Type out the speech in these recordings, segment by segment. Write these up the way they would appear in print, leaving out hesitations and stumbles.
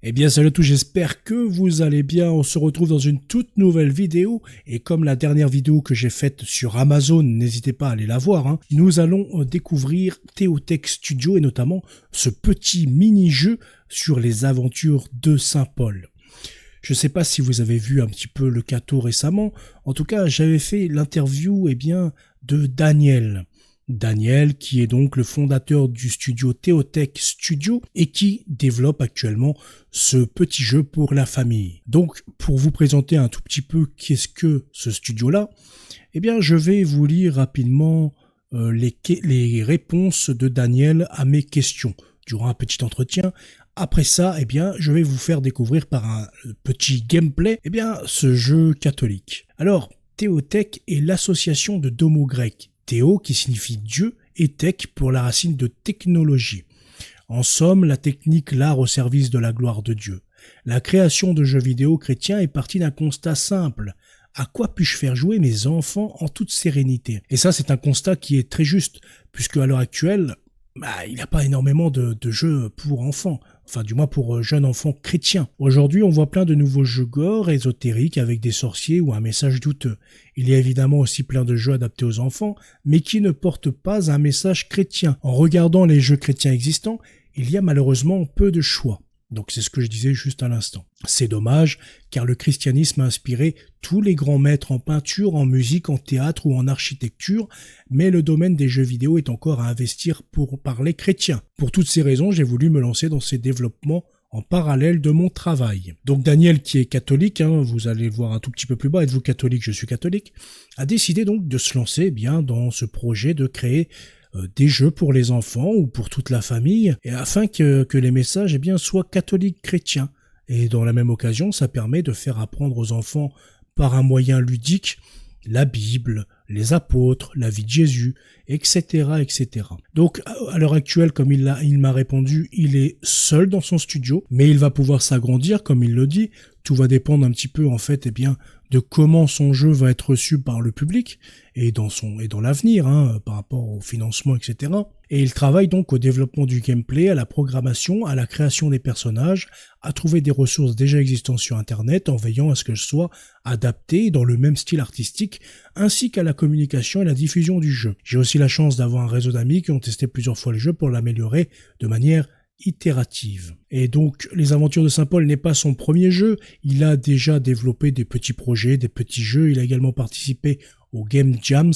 Eh bien salut à tous, j'espère que vous allez bien. On se retrouve dans une toute nouvelle vidéo et comme la dernière vidéo que j'ai faite sur Amazon, n'hésitez pas à aller la voir, nous allons découvrir Theotech Studio et notamment ce petit mini-jeu sur les aventures de Saint Paul. Je ne sais pas si vous avez vu un petit peu le Cato récemment, en tout cas j'avais fait l'interview de Daniel. Daniel, qui est donc le fondateur du studio Theotech Studio et qui développe actuellement ce petit jeu pour la famille. Donc, pour vous présenter un tout petit peu qu'est-ce que ce studio-là, eh bien, je vais vous lire rapidement les réponses de Daniel à mes questions durant un petit entretien. Après ça, eh bien, je vais vous faire découvrir par un petit gameplay, eh bien, ce jeu catholique. Alors, Theotech est l'association de deux mots grecs. Théo qui signifie Dieu et tech pour la racine de technologie. En somme, la technique, l'art au service de la gloire de Dieu. La création de jeux vidéo chrétiens est partie d'un constat simple. À quoi puis-je faire jouer mes enfants en toute sérénité? Et ça, c'est un constat qui est très juste, puisque à l'heure actuelle, il n'y a pas énormément de jeux pour enfants. Enfin, du moins pour jeunes enfants chrétiens. Aujourd'hui, on voit plein de nouveaux jeux gore, ésotériques, avec des sorciers ou un message douteux. Il y a évidemment aussi plein de jeux adaptés aux enfants, mais qui ne portent pas un message chrétien. En regardant les jeux chrétiens existants, il y a malheureusement peu de choix. Donc c'est ce que je disais juste à l'instant. C'est dommage, car le christianisme a inspiré tous les grands maîtres en peinture, en musique, en théâtre ou en architecture, mais le domaine des jeux vidéo est encore à investir pour parler chrétien. Pour toutes ces raisons, j'ai voulu me lancer dans ces développements en parallèle de mon travail. Donc Daniel, qui est catholique, vous allez le voir un tout petit peu plus bas, êtes-vous catholique? Je suis catholique, a décidé donc de se lancer dans ce projet de créer des jeux pour les enfants ou pour toute la famille, et afin que les messages soient catholiques chrétiens. Et dans la même occasion, ça permet de faire apprendre aux enfants par un moyen ludique la Bible, les apôtres, la vie de Jésus, etc., etc. Donc, à l'heure actuelle, comme il m'a répondu, il est seul dans son studio, mais il va pouvoir s'agrandir, comme il le dit. Tout va dépendre un petit peu, de comment son jeu va être reçu par le public et dans l'avenir, par rapport au financement, etc. Et il travaille donc au développement du gameplay, à la programmation, à la création des personnages, à trouver des ressources déjà existantes sur Internet en veillant à ce qu'elles soient adaptées dans le même style artistique, ainsi qu'à la communication et la diffusion du jeu. J'ai aussi la chance d'avoir un réseau d'amis qui ont testé plusieurs fois le jeu pour l'améliorer de manière itérative. Et donc, Les Aventures de Saint Paul n'est pas son premier jeu, il a déjà développé des petits projets, des petits jeux, il a également participé au Game Jams.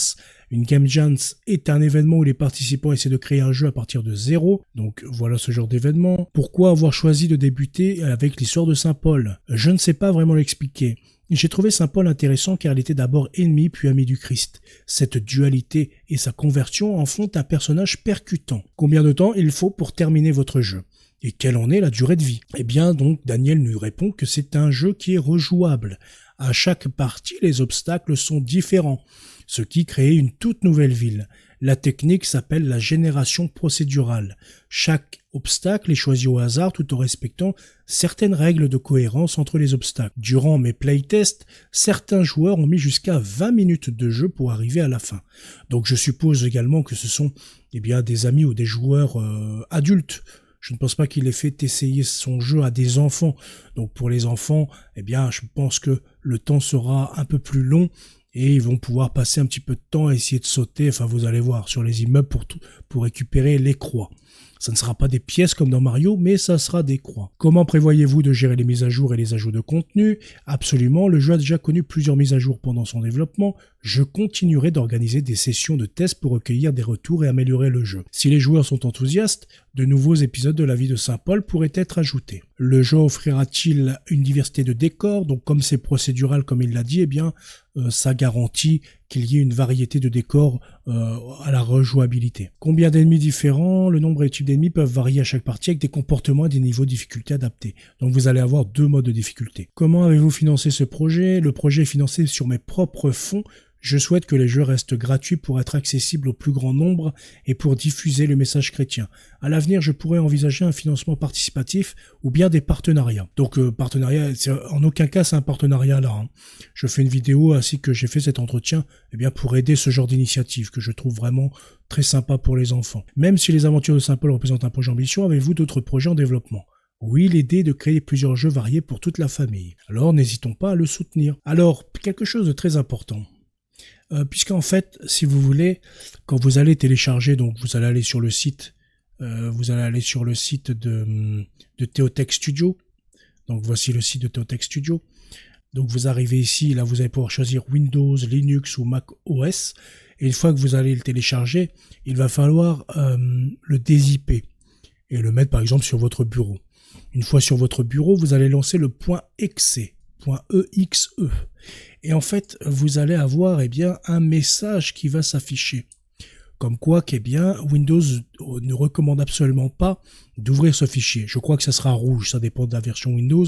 Une Game Jams est un événement où les participants essaient de créer un jeu à partir de zéro, donc voilà ce genre d'événement. Pourquoi avoir choisi de débuter avec l'histoire de Saint Paul? Je ne sais pas vraiment l'expliquer. J'ai trouvé Saint Paul intéressant car il était d'abord ennemi puis ami du Christ. Cette dualité et sa conversion en font un personnage percutant. Combien de temps il faut pour terminer votre jeu? Et quelle en est la durée de vie? Eh bien donc Daniel nous répond que c'est un jeu qui est rejouable. À chaque partie, les obstacles sont différents, ce qui crée une toute nouvelle ville. La technique s'appelle la génération procédurale. Chaque obstacle est choisi au hasard tout en respectant certaines règles de cohérence entre les obstacles. Durant mes playtests, certains joueurs ont mis jusqu'à 20 minutes de jeu pour arriver à la fin. Donc je suppose également que ce sont des amis ou des joueurs adultes. Je ne pense pas qu'il ait fait essayer son jeu à des enfants. Donc pour les enfants, je pense que le temps sera un peu plus long et ils vont pouvoir passer un petit peu de temps à essayer de sauter, vous allez voir, sur les immeubles pour récupérer les croix. Ça ne sera pas des pièces comme dans Mario, mais ça sera des croix. Comment prévoyez-vous de gérer les mises à jour et les ajouts de contenu? Absolument, le jeu a déjà connu plusieurs mises à jour pendant son développement. Je continuerai d'organiser des sessions de tests pour recueillir des retours et améliorer le jeu. Si les joueurs sont enthousiastes, de nouveaux épisodes de la vie de Saint Paul pourraient être ajoutés. Le jeu offrira-t-il une diversité de décors? Donc comme c'est procédural comme il l'a dit, ça garantit qu'il y ait une variété de décors à la rejouabilité. Combien d'ennemis différents? Le nombre et le type d'ennemis peuvent varier à chaque partie avec des comportements et des niveaux de difficulté adaptés. Donc vous allez avoir 2 modes de difficulté. Comment avez-vous financé ce projet? Le projet est financé sur mes propres fonds. Je souhaite que les jeux restent gratuits pour être accessibles au plus grand nombre et pour diffuser le message chrétien. À l'avenir, je pourrais envisager un financement participatif ou bien des partenariats. Donc partenariat, en aucun cas c'est un partenariat là. Je fais une vidéo ainsi que j'ai fait cet entretien pour aider ce genre d'initiative que je trouve vraiment très sympa pour les enfants. Même si les Aventures de Saint Paul représentent un projet ambitieux, avez-vous d'autres projets en développement? Oui, l'idée de créer plusieurs jeux variés pour toute la famille. Alors n'hésitons pas à le soutenir. Alors, quelque chose de très important. Puisqu'en fait, si vous voulez, quand vous allez télécharger, donc vous allez aller sur le site, de Theotech Studio. Donc voici le site de Theotech Studio. Donc vous arrivez ici, là vous allez pouvoir choisir Windows, Linux ou Mac OS. Et une fois que vous allez le télécharger, il va falloir le dézipper et le mettre par exemple sur votre bureau. Une fois sur votre bureau, vous allez lancer le .exe. Et en fait, vous allez avoir un message qui va s'afficher. Comme quoi Windows ne recommande absolument pas d'ouvrir ce fichier. Je crois que ça sera rouge, ça dépend de la version Windows,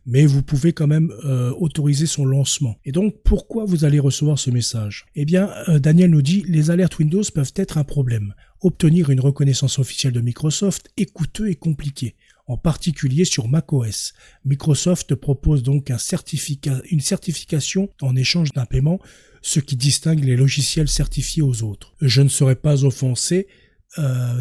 mais vous pouvez quand même autoriser son lancement. Et donc, pourquoi vous allez recevoir ce message? Daniel nous dit, les alertes Windows peuvent être un problème. Obtenir une reconnaissance officielle de Microsoft est coûteux et compliqué, en particulier sur macOS. Microsoft propose donc une certification en échange d'un paiement, ce qui distingue les logiciels certifiés aux autres. Je ne serai pas offensé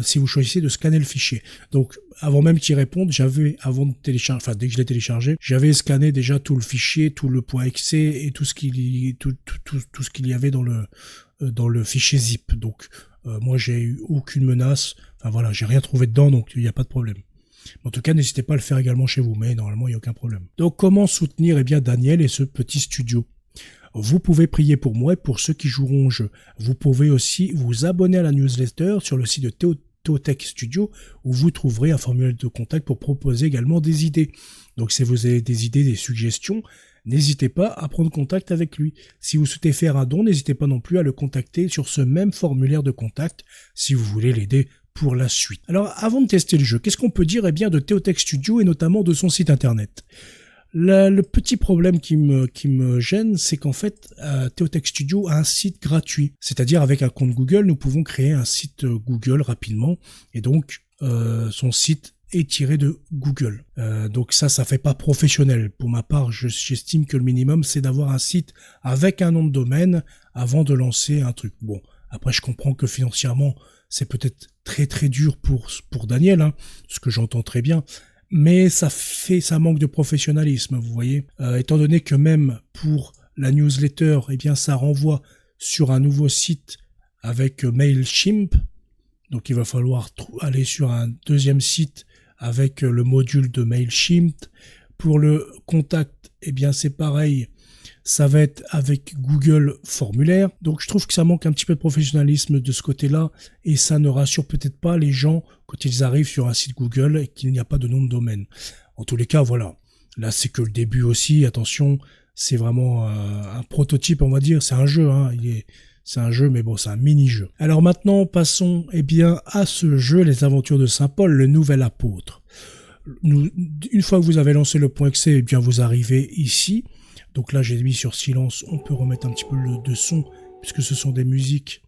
si vous choisissez de scanner le fichier. Donc, avant même qu'il réponde, avant de télécharger, enfin dès que je l'ai téléchargé, j'avais scanné déjà tout le fichier, tout le .exe et tout ce qu'il y avait dans le fichier zip. Donc, moi, j'ai eu aucune menace. Enfin voilà, j'ai rien trouvé dedans, donc il n'y a pas de problème. En tout cas, n'hésitez pas à le faire également chez vous, mais normalement, il n'y a aucun problème. Donc, comment soutenir Daniel et ce petit studio? Vous pouvez prier pour moi et pour ceux qui joueront au jeu. Vous pouvez aussi vous abonner à la newsletter sur le site de Theotech Studio où vous trouverez un formulaire de contact pour proposer également des idées. Donc si vous avez des idées, des suggestions, n'hésitez pas à prendre contact avec lui. Si vous souhaitez faire un don, n'hésitez pas non plus à le contacter sur ce même formulaire de contact si vous voulez l'aider pour la suite. Alors avant de tester le jeu, qu'est-ce qu'on peut dire de Theotech Studio et notamment de son site internet? Le petit problème qui me gêne, c'est qu'en fait, Theotech Studio a un site gratuit. C'est-à-dire, avec un compte Google, nous pouvons créer un site Google rapidement. Et donc, son site est tiré de Google. Donc ça fait pas professionnel. Pour ma part, j'estime que le minimum, c'est d'avoir un site avec un nom de domaine avant de lancer un truc. Bon, après, je comprends que financièrement, c'est peut-être très très dur pour Daniel, ce que j'entends très bien. Mais ça manque de professionnalisme, vous voyez. Étant donné que même pour la newsletter, ça renvoie sur un nouveau site avec Mailchimp. Donc il va falloir aller sur un deuxième site avec le module de Mailchimp. Pour le contact, c'est pareil. Ça va être avec Google Formulaire. Donc je trouve que ça manque un petit peu de professionnalisme de ce côté-là et ça ne rassure peut-être pas les gens quand ils arrivent sur un site Google et qu'il n'y a pas de nom de domaine. En tous les cas, voilà. Là, c'est que le début aussi. Attention, c'est vraiment un prototype, on va dire. C'est un jeu, c'est un jeu, mais bon, c'est un mini-jeu. Alors maintenant, passons à ce jeu, Les Aventures de Saint Paul, le nouvel apôtre. Une fois que vous avez lancé le .exe, vous arrivez ici. Donc là, j'ai mis sur silence. On peut remettre un petit peu de son, puisque ce sont des musiques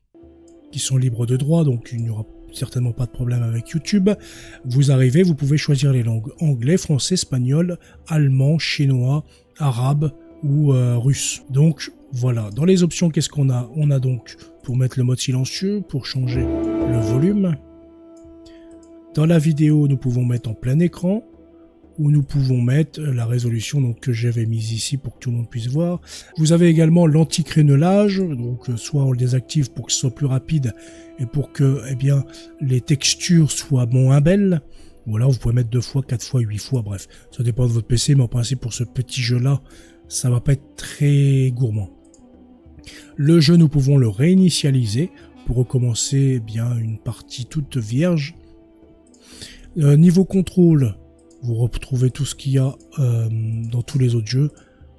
qui sont libres de droit, donc il n'y aura certainement pas de problème avec YouTube. Vous arrivez, vous pouvez choisir les langues anglais, français, espagnol, allemand, chinois, arabe ou russe. Donc voilà, dans les options, qu'est-ce qu'on a? On a donc pour mettre le mode silencieux, pour changer le volume. Dans la vidéo, nous pouvons mettre en plein écran, où nous pouvons mettre la résolution que j'avais mise ici pour que tout le monde puisse voir. Vous avez également l'anti-crénelage, donc soit on le désactive pour que ce soit plus rapide et pour que les textures soient moins belles. Voilà, vous pouvez mettre 2 fois, 4 fois, 8 fois, bref. Ça dépend de votre PC, mais en principe pour ce petit jeu-là, ça va pas être très gourmand. Le jeu, nous pouvons le réinitialiser pour recommencer une partie toute vierge. Niveau contrôle, vous retrouvez tout ce qu'il y a dans tous les autres jeux.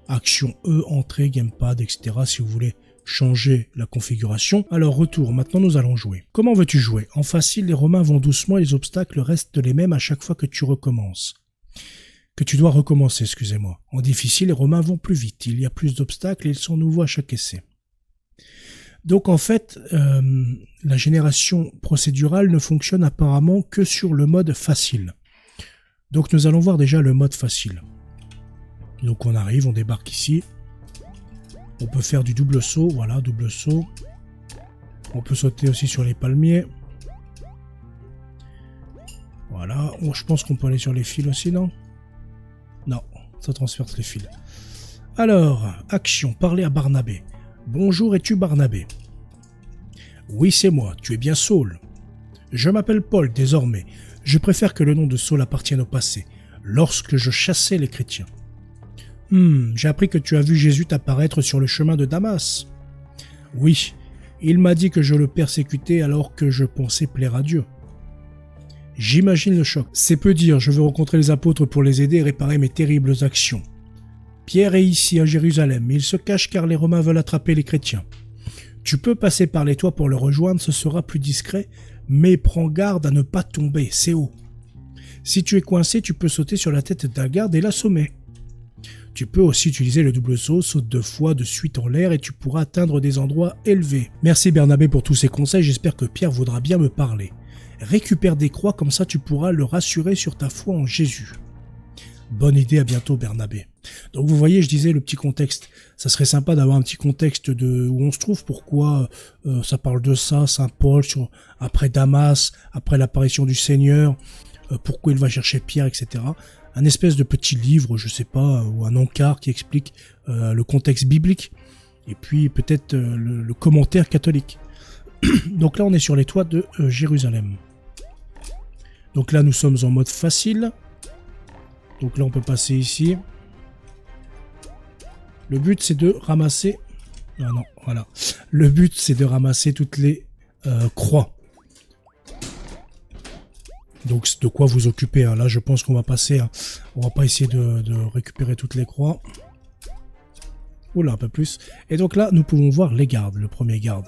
Action E, entrée, gamepad, etc. si vous voulez changer la configuration. Alors retour, maintenant nous allons jouer. Comment veux-tu jouer? En facile, les Romains vont doucement et les obstacles restent les mêmes à chaque fois que tu recommences. Que tu dois recommencer, excusez-moi. En difficile, les Romains vont plus vite. Il y a plus d'obstacles et ils sont nouveaux à chaque essai. Donc en fait, la génération procédurale ne fonctionne apparemment que sur le mode facile. Donc nous allons voir déjà le mode facile. Donc on arrive, on débarque ici. On peut faire du double saut, voilà, double saut. On peut sauter aussi sur les palmiers. Voilà, oh, je pense qu'on peut aller sur les fils aussi, non? Non, ça transperce les fils. Alors, action, parler à Barnabé. Bonjour, es-tu Barnabé? Oui, c'est moi, tu es bien Saul. Je m'appelle Paul désormais. Je préfère que le nom de Saul appartienne au passé, lorsque je chassais les chrétiens. J'ai appris que tu as vu Jésus t'apparaître sur le chemin de Damas. Oui, il m'a dit que je le persécutais alors que je pensais plaire à Dieu. J'imagine le choc. C'est peu dire, je veux rencontrer les apôtres pour les aider et réparer mes terribles actions. Pierre est ici à Jérusalem, mais il se cache car les Romains veulent attraper les chrétiens. Tu peux passer par les toits pour le rejoindre, ce sera plus discret, mais prends garde à ne pas tomber, c'est haut. Si tu es coincé, tu peux sauter sur la tête d'un garde et l'assommer. Tu peux aussi utiliser le double saut, saute 2 fois de suite en l'air et tu pourras atteindre des endroits élevés. Merci Barnabé pour tous ces conseils, j'espère que Pierre voudra bien me parler. Récupère des croix, comme ça tu pourras le rassurer sur ta foi en Jésus. Bonne idée, à bientôt Barnabé. Donc vous voyez, je disais le petit contexte. Ça serait sympa d'avoir un petit contexte de où on se trouve, pourquoi ça parle de ça, Saint Paul, après Damas, après l'apparition du Seigneur, pourquoi il va chercher Pierre, etc. Un espèce de petit livre, je sais pas, ou un encart qui explique le contexte biblique, et puis peut-être le commentaire catholique. Donc là, on est sur les toits de Jérusalem. Donc là, nous sommes en mode facile. Donc là, on peut passer ici. Le but, c'est de ramasser... Ah non, voilà. Le but, c'est de ramasser toutes les croix. Donc, c'est de quoi vous occuper. Hein. Là, je pense qu'on va passer... Hein. On va pas essayer de récupérer toutes les croix. Oula, un peu plus. Et donc là, nous pouvons voir les gardes. Le premier garde.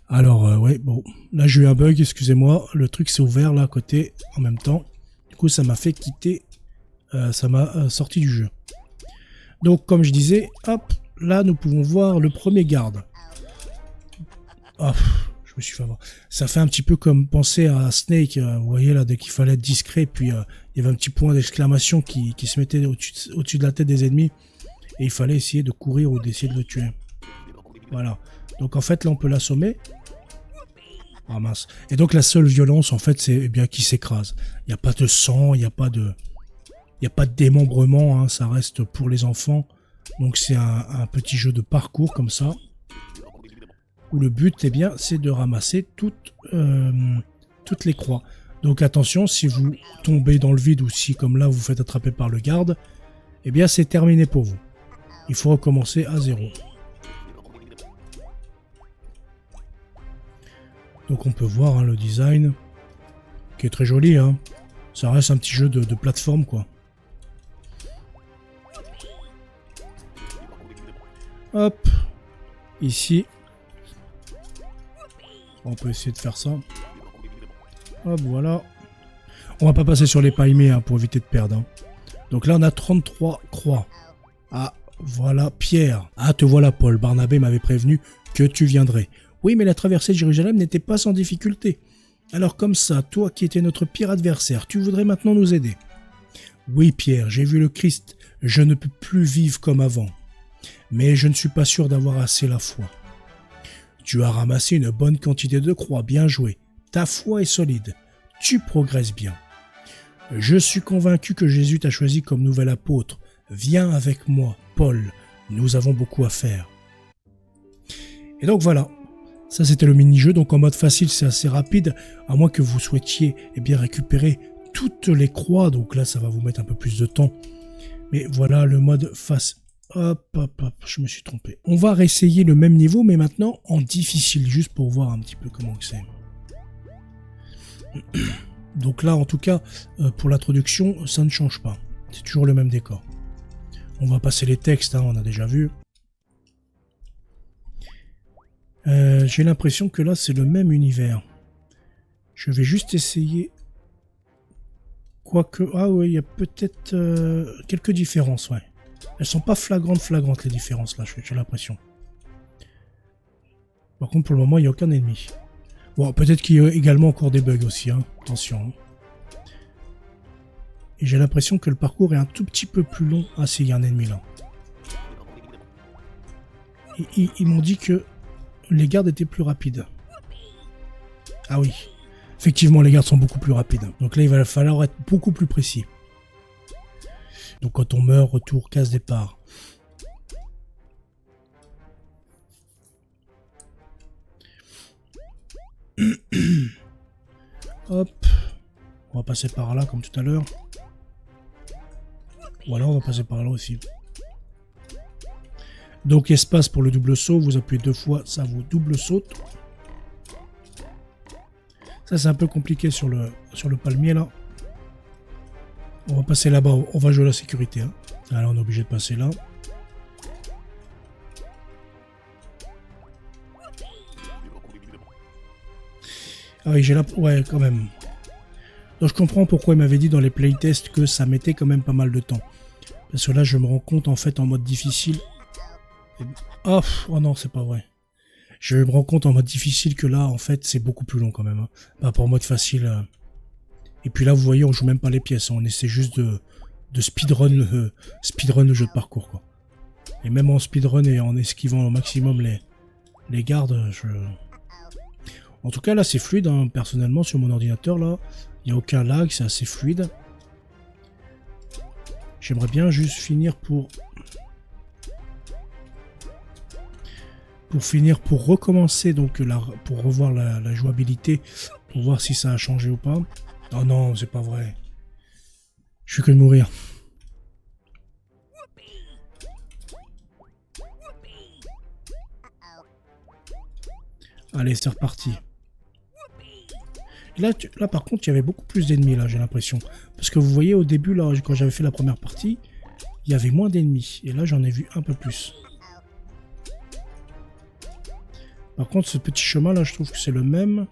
Alors, ouais, bon. Là, j'ai eu un bug, excusez-moi. Le truc s'est ouvert, là, à côté, en même temps. Du coup, ça m'a fait quitter... ça m'a sorti du jeu. Donc, comme je disais, hop, là, nous pouvons voir le premier garde. Oh, je me suis fait avoir. Ça fait un petit peu comme penser à Snake, vous voyez, là, dès qu'il fallait être discret, puis il y avait un petit point d'exclamation qui se mettait au-dessus de la tête des ennemis, et il fallait essayer de courir ou d'essayer de le tuer. Voilà. Donc, en fait, là, on peut l'assommer. Ah mince. Et donc, la seule violence, en fait, c'est bien qu'il s'écrase. Il n'y a pas de sang, il n'y a pas de... Il n'y a pas de démembrement, hein, ça reste pour les enfants. Donc c'est un petit jeu de parcours comme ça. Où le but, eh bien, c'est de ramasser toutes les croix. Donc attention, si vous tombez dans le vide ou si, comme là, vous vous faites attraper par le garde, eh bien, c'est terminé pour vous. Il faut recommencer à 0. Donc on peut voir hein, le design, qui est très joli. Hein. Ça reste un petit jeu de plateforme, quoi. Hop, ici, on peut essayer de faire ça. Hop, voilà. On va pas passer sur les palmiers hein, pour éviter de perdre. Hein. Donc là, on a 33 croix. Ah, voilà Pierre. Ah, te voilà Paul. Barnabé m'avait prévenu que tu viendrais. Oui, mais la traversée de Jérusalem n'était pas sans difficulté. Alors comme ça, toi qui étais notre pire adversaire, tu voudrais maintenant nous aider? Oui Pierre, j'ai vu le Christ. Je ne peux plus vivre comme avant. Mais je ne suis pas sûr d'avoir assez la foi. Tu as ramassé une bonne quantité de croix, bien joué. Ta foi est solide. Tu progresses bien. Je suis convaincu que Jésus t'a choisi comme nouvel apôtre. Viens avec moi, Paul. Nous avons beaucoup à faire. Et donc voilà. Ça c'était le mini-jeu. Donc en mode facile, c'est assez rapide. À moins que vous souhaitiez eh bien, récupérer toutes les croix. Donc là, ça va vous mettre un peu plus de temps. Mais voilà le mode facile. Hop, hop, hop, je me suis trompé. On va réessayer le même niveau, mais maintenant en difficile, juste pour voir un petit peu comment c'est. Donc là, en tout cas, pour l'introduction, ça ne change pas. C'est toujours le même décor. On va passer les textes, hein, on a déjà vu. J'ai l'impression que là, c'est le même univers. Je vais juste essayer... Quoique... Ah oui, il y a peut-être quelques différences, ouais. Elles sont pas flagrantes les différences là, j'ai l'impression. Par contre pour le moment il n'y a aucun ennemi. Bon peut-être qu'il y a également encore des bugs aussi, hein. Attention. Et j'ai l'impression que le parcours est un tout petit peu plus long. Ah si, il y a un ennemi là. Ils m'ont dit que les gardes étaient plus rapides. Ah oui, Effectivement, les gardes sont beaucoup plus rapides. Donc là, il va falloir être beaucoup plus précis. Donc quand on meurt, retour, case départ. Hop. On va passer par là, comme tout à l'heure. Ou alors, on va passer par là aussi. Donc, espace pour le double saut. Vous appuyez 2 fois, ça vous double saute. Ça, c'est un peu compliqué sur le palmier, là. On va passer là-bas. On va jouer la sécurité. Hein. Alors, on est obligé de passer là. Ah oui, j'ai là... Ouais, quand même. Donc, je comprends pourquoi il m'avait dit dans les playtests que ça mettait quand même pas mal de temps. Parce que là, je me rends compte, en fait, en mode difficile... Oh, oh non, c'est pas vrai. Je me rends compte en mode difficile que là, en fait, c'est beaucoup plus long quand même. Hein. Par rapport au mode facile. Et puis là, vous voyez, on joue même pas les pièces. Hein. On essaie juste de speedrun le jeu de parcours, quoi. Et même en speedrun et en esquivant au maximum les gardes, En tout cas, là, c'est fluide. Hein. Personnellement, sur mon ordinateur, là, il n'y a aucun lag. C'est assez fluide. J'aimerais bien juste finir pour recommencer, donc pour revoir la jouabilité, pour voir si ça a changé ou pas. Oh non, c'est pas vrai. Je suis que de mourir. Allez, c'est reparti. Et là, par contre, il y avait beaucoup plus d'ennemis, là, j'ai l'impression. Parce que vous voyez, au début, là, quand j'avais fait la première partie, il y avait moins d'ennemis. Et là, j'en ai vu un peu plus. Par contre, ce petit chemin là, je trouve que c'est le même.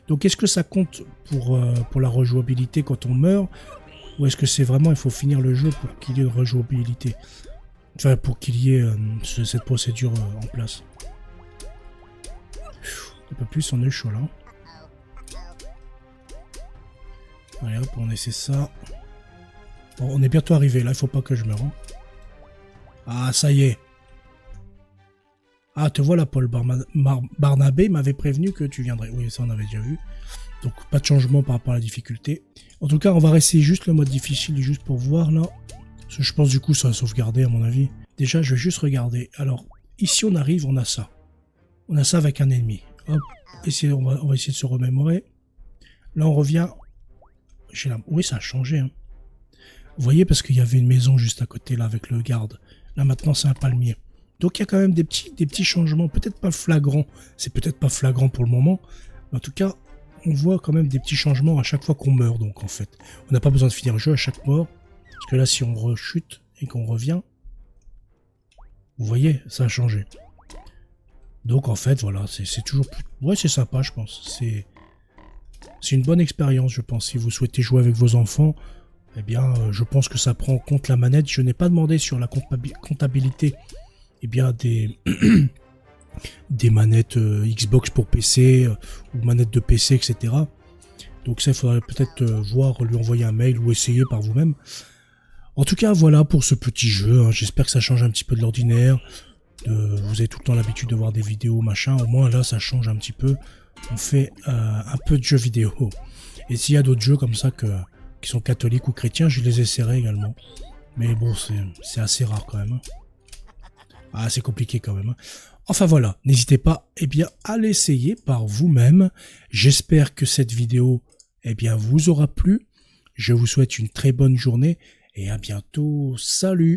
Donc, est-ce que ça compte pour la rejouabilité quand on meurt? Ou est-ce que c'est vraiment, il faut finir le jeu pour qu'il y ait une rejouabilité? Enfin, pour qu'il y ait cette procédure en place. Un peu plus, on est chaud là. Allez hop, on essaie ça. Bon, on est bientôt arrivé là, il faut pas que je meure. Hein. Ah, ça y est. Ah, te voilà, Paul Barnabé m'avait prévenu que tu viendrais. Oui, ça on avait déjà vu. Donc, pas de changement par rapport à la difficulté. En tout cas, on va rester juste le mode difficile, juste pour voir là. Parce que je pense du coup, ça va sauvegarder à mon avis. Déjà, je vais juste regarder. Alors, ici on arrive, on a ça. On a ça avec un ennemi. Hop, on va essayer de se remémorer. Là, on revient. Oui, ça a changé. Hein. Vous voyez, parce qu'il y avait une maison juste à côté là avec le garde. Là, maintenant, c'est un palmier. Donc il y a quand même des petits changements, peut-être pas flagrants, c'est peut-être pas flagrant pour le moment, mais en tout cas, on voit quand même des petits changements à chaque fois qu'on meurt, donc en fait. On n'a pas besoin de finir le jeu à chaque mort, parce que là, si on rechute et qu'on revient, vous voyez, ça a changé. Donc en fait, voilà, c'est toujours plus... Ouais, c'est sympa, je pense. C'est une bonne expérience, je pense. Si vous souhaitez jouer avec vos enfants, eh bien, je pense que ça prend en compte la manette. Je n'ai pas demandé sur la comptabilité eh bien des manettes Xbox pour PC ou manettes de PC, etc. Donc ça, il faudrait peut-être voir, lui envoyer un mail ou essayer par vous-même. En tout cas, voilà pour ce petit jeu. Hein. J'espère que ça change un petit peu de l'ordinaire. Vous avez tout le temps l'habitude de voir des vidéos, machin. Au moins là, ça change un petit peu. On fait un peu de jeux vidéo. Et s'il y a d'autres jeux comme ça qui sont catholiques ou chrétiens, je les essaierai également. Mais bon, c'est assez rare quand même. Hein. Ah, c'est compliqué quand même. Hein. Enfin voilà, n'hésitez pas à l'essayer par vous-même. J'espère que cette vidéo vous aura plu. Je vous souhaite une très bonne journée et à bientôt. Salut!